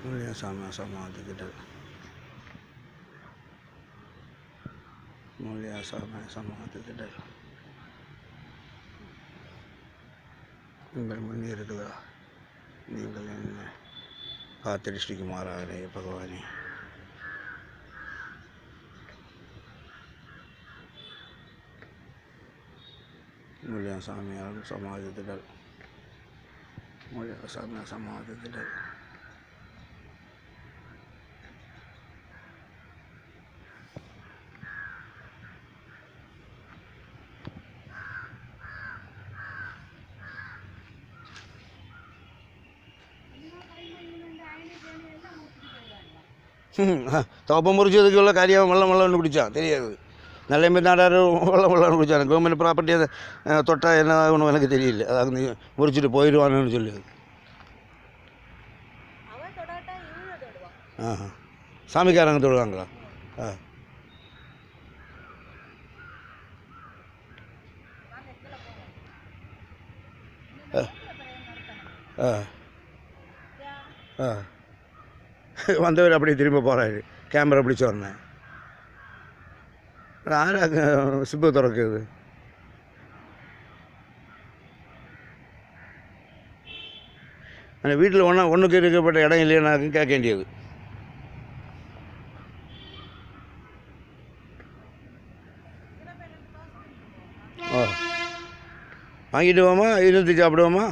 மூலியாசாமி சமாதிக்கிட்டல் மூலியாசாமி சமாதிக்கிட்டல் உங்கள் முன்னே இருக்குதா நீங்கள் என்ன காத்திருஷ்டிக்கு மாறாகிறே பகவானே. மூலியாசாமியால் சமாதிக்கிட்டல் மூலியாசாமி சமாதிக்கிட்டல் தோப்பம் முறிச்சதுக்குள்ள காரியம் வெள்ளம் குடித்தான் தெரியாது. நல்ல மாரி நாடாரு வெள்ளம் குடித்தாங்க. கவர்மெண்ட் ப்ராப்பர்ட்டி அதை தொட்டால் என்ன ஆகணும் எனக்கு தெரியல. அதாவது முறிச்சிட்டு போயிடுவானுன்னு சொல்லி சாமிக்காரங்க தொடுவாங்களா? வந்தவர் அப்படியே திரும்ப போகிறாரு. கேமரா பிடிச்ச உடனே யாராக சிப்பு திறக்குது. அந்த வீட்டில் ஒன்றுக்கு இருக்கப்பட்ட இடம் இல்லையானாக்கும் கேட்க வேண்டியது. வாங்கிட்டு போவோமா, இருந்து சாப்பிடுவோமா,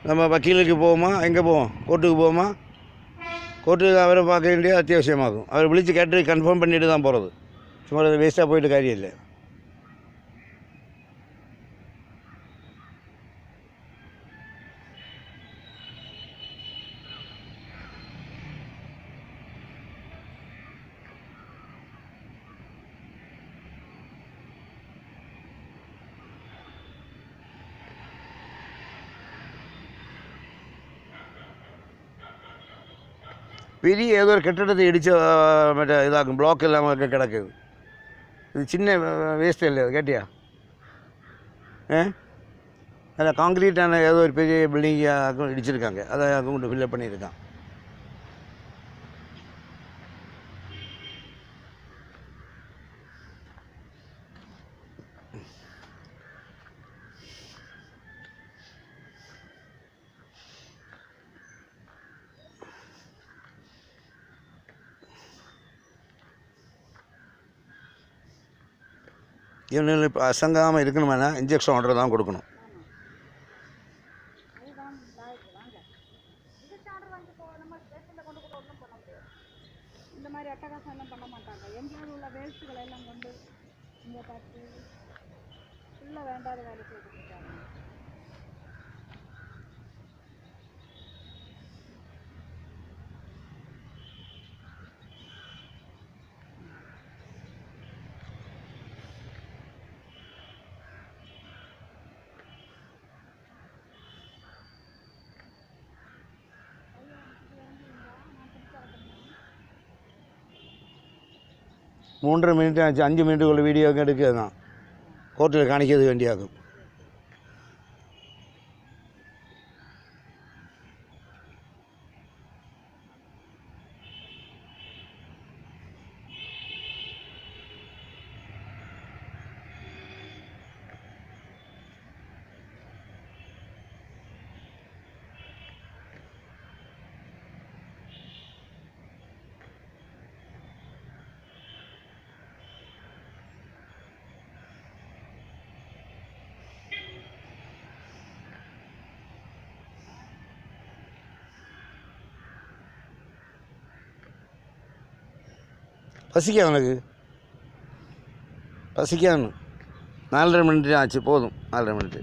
நம்ம வக்கீலுக்கு போவோமா, எங்கே போவோம், கோர்ட்டுக்கு போவோமா? கோர்ட்டுக்கு அவரை பார்க்க வேண்டிய அத்தியாவசியமாகும். அவரை விழித்து கேட்டு கன்ஃபார்ம் பண்ணிட்டு தான் போகிறது. சும்மா வேஸ்ட்டாக போயிட்டு காரியம் இல்லை. பெரிய ஏதோ ஒரு கட்டிடத்தை இடித்த மற்ற இதாகும். பிளாக் இல்லாமல் கிடக்குது. இது சின்ன வேஸ்ட்டு இல்லை. அது கேட்டியா? அதில் காங்கிரீட்டான ஏதோ ஒரு பெரிய பில்டிங்காக இடிச்சிருக்காங்க. அதை கொண்டு ஃபில்லப் பண்ணியிருக்கான். இவனுக்கு இப்போ அசங்காமல் இருக்கணுமானா இன்ஜெக்ஷன் ஆர்டர் தான் கொடுக்கணும். இந்த மாதிரி அட்டகாசம் எல்லாம் பண்ண மாட்டாங்க. எங்கேயாவது உள்ள வேஸ்ட்டுகளை எல்லாம் கொண்டு இங்கே பார்த்து ஃபுல்லாக வேண்டாத வேலை செய்துட்டு இருக்காங்க. மூன்றரை மினிட் ஆச்சு. 5 மினிட்டுக்குள்ள வீடியோ எடுக்கிறது தான் கோர்ட்டில் காணிக்கிறது வேண்டியாகும். பசிக்க உனக்கு பசிக்கான்னு 4.5 மினிட் ஆச்சு. போதும் 4.5 மினிட்.